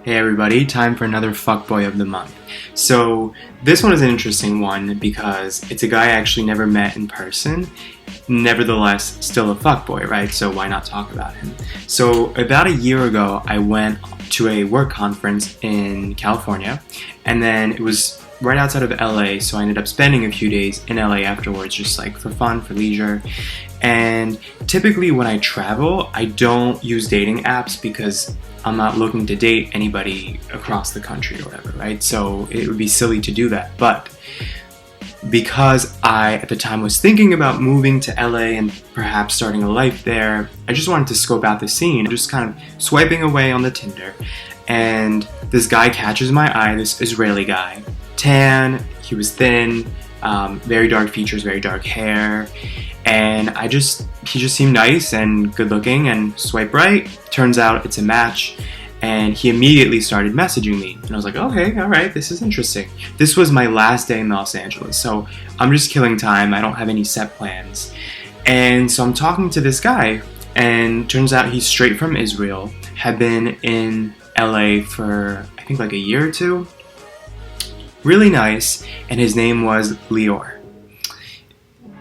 Hey everybody, time for another fuckboy of the month. So this one is an interesting one because it's a guy I actually never met in person, nevertheless still a fuckboy, right? So why not talk about him? So about a year ago I went to a work conference in California, and then it was right outside of LA, so I ended up spending a few days in LA afterwards, just like for fun, for leisure. And typically when I travel, I don't use dating apps because I'm not looking to date anybody across the country or whatever, right? So it would be silly to do that. But because I, at the time, was thinking about moving to LA and perhaps starting a life there, I just wanted to scope out the scene, just kind of swiping away on the Tinder. And this guy catches my eye, this Israeli guy. Tan, he was thin, very dark features, very dark hair. And he just seemed nice and good looking, and swipe right, turns out it's a match, and he immediately started messaging me. And I was like, okay, alright, this is interesting. This was my last day in Los Angeles, so I'm just killing time, I don't have any set plans. And so I'm talking to this guy, and turns out he's straight from Israel, had been in LA for I think like a year or two. Really nice, and his name was Lior.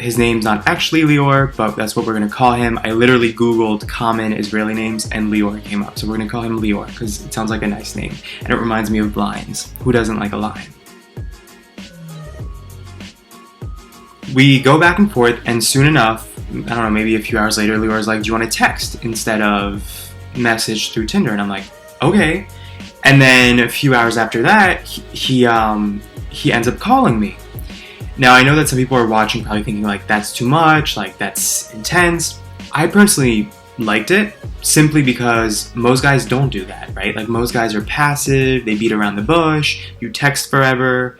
His name's not actually Lior, but that's what we're going to call him. I literally Googled common Israeli names and Lior came up. So we're going to call him Lior because it sounds like a nice name. And it reminds me of lions. Who doesn't like a lion? We go back and forth, and soon enough, I don't know, maybe a few hours later, Lior's like, do you want to text instead of message through Tinder? And I'm like, okay. And then a few hours after that, he ends up calling me. Now, I know that some people are watching probably thinking, like, that's too much, like, that's intense. I personally liked it simply because most guys don't do that, right? Like, most guys are passive, they beat around the bush, you text forever.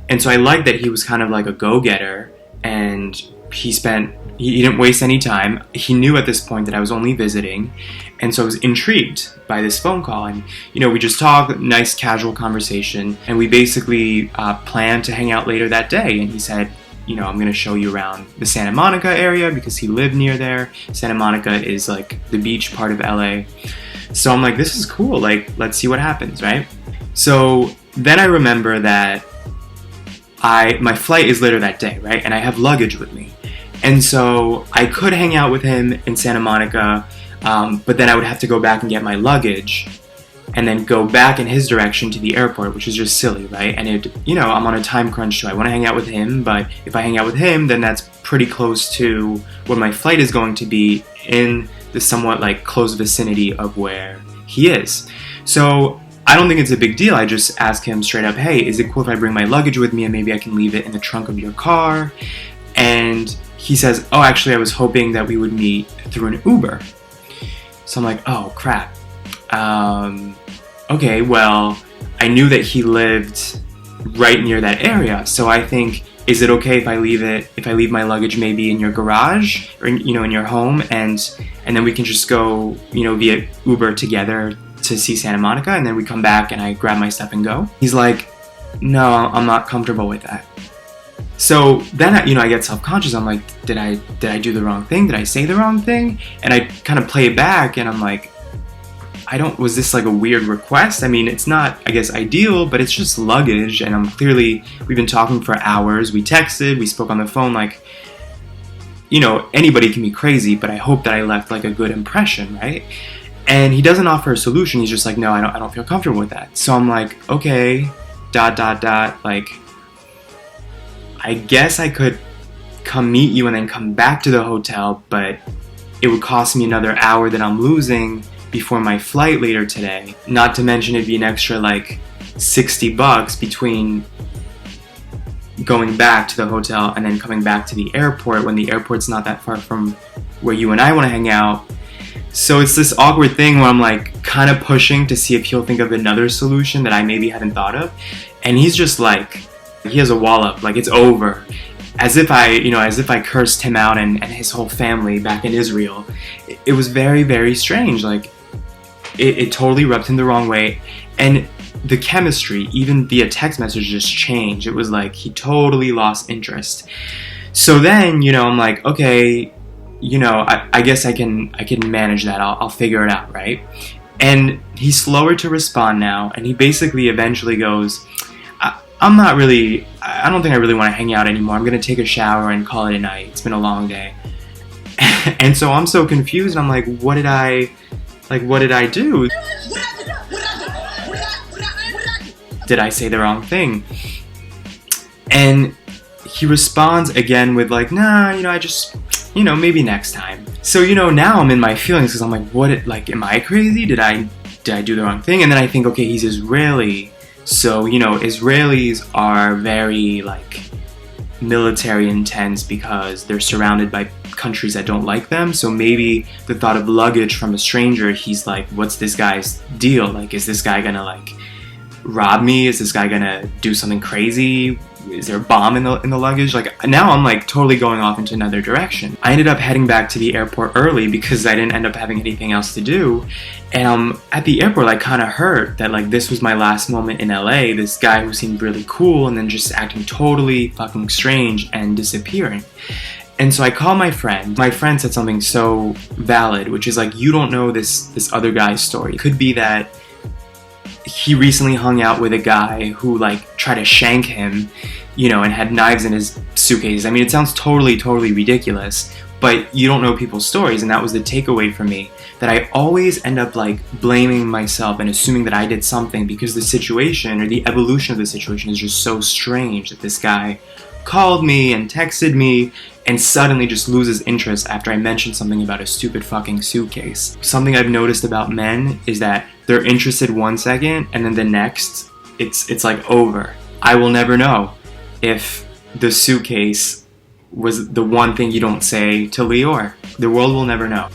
And so I liked that he was kind of like a go-getter, and he didn't waste any time. He knew at this point that I was only visiting, and so I was intrigued by this phone call. And, we just talked, nice casual conversation, and we basically planned to hang out later that day. And he said, I'm going to show you around the Santa Monica area because he lived near there. Santa Monica is like the beach part of LA. So I'm like, this is cool. Like, let's see what happens, right? So then I remember that my flight is later that day, right? And I have luggage with me. And so I could hang out with him in Santa Monica, but then I would have to go back and get my luggage and then go back in his direction to the airport, which is just silly, right? And I'm on a time crunch too. I want to hang out with him, but if I hang out with him, then that's pretty close to where my flight is going to be, in the somewhat like close vicinity of where he is. So I don't think it's a big deal. I just ask him straight up, hey, is it cool if I bring my luggage with me and maybe I can leave it in the trunk of your car? And he says, oh, actually, I was hoping that we would meet through an Uber. So I'm like, oh, crap. Okay, well, I knew that he lived right near that area. So I think, is it okay if I leave my luggage maybe in your garage or, in your home, and then we can just go, via Uber together to see Santa Monica, and then we come back and I grab my stuff and go? He's like, no, I'm not comfortable with that. So then, I get self-conscious. I'm like, did I do the wrong thing? Did I say the wrong thing? And I kind of play it back, and I'm like, was this like a weird request? I mean, it's not, I guess, ideal, but it's just luggage, and we've been talking for hours. We texted, we spoke on the phone, like, anybody can be crazy, but I hope that I left like a good impression, right? And he doesn't offer a solution. He's just like, no, I don't feel comfortable with that. So I'm like, okay, ... like, I guess I could come meet you and then come back to the hotel, but it would cost me another hour that I'm losing before my flight later today. Not to mention it'd be an extra like $60 between going back to the hotel and then coming back to the airport, when the airport's not that far from where you and I want to hang out. So it's this awkward thing where I'm like kind of pushing to see if he'll think of another solution that I maybe hadn't thought of. And he's just like, he has a wall up, like it's over. As if I cursed him out and his whole family back in Israel. It was very, very strange. Like, it totally rubbed him the wrong way. And the chemistry, even via text message, just changed. It was like he totally lost interest. So then, I'm like, okay, I guess I can manage that. I'll figure it out, right? And he's slower to respond now, and he basically eventually goes, I'm not really, I don't think I really want to hang out anymore. I'm going to take a shower and call it a night. It's been a long day. And so I'm so confused. I'm like, what did I do? Did I say the wrong thing? And he responds again with like, nah, I just, maybe next time. So, now I'm in my feelings because I'm like, am I crazy? Did I do the wrong thing? And then I think, okay, he's Israeli. So, Israelis are very, military intense because they're surrounded by countries that don't like them. So maybe the thought of luggage from a stranger, he's like, what's this guy's deal? Like, is this guy gonna, rob me? Is this guy gonna do something crazy? Is there a bomb in the luggage? Now I'm totally going off into another direction. I ended up heading back to the airport early because I didn't end up having anything else to do. And at the airport, kind of hurt that this was my last moment in LA. This guy who seemed really cool and then just acting totally fucking strange and disappearing. And so I called my friend. My friend said something so valid, which is you don't know this other guy's story. It could be that he recently hung out with a guy who tried to shank him, and had knives in his suitcase. I mean, it sounds totally ridiculous, but you don't know people's stories, and that was the takeaway for me, that I always end up blaming myself and assuming that I did something because the situation or the evolution of the situation is just so strange that this guy called me and texted me and suddenly just loses interest after I mentioned something about a stupid fucking suitcase. Something I've noticed about men is that they're interested 1 second and then the next it's over. I will never know if the suitcase was the one thing you don't say to Lior. The world will never know.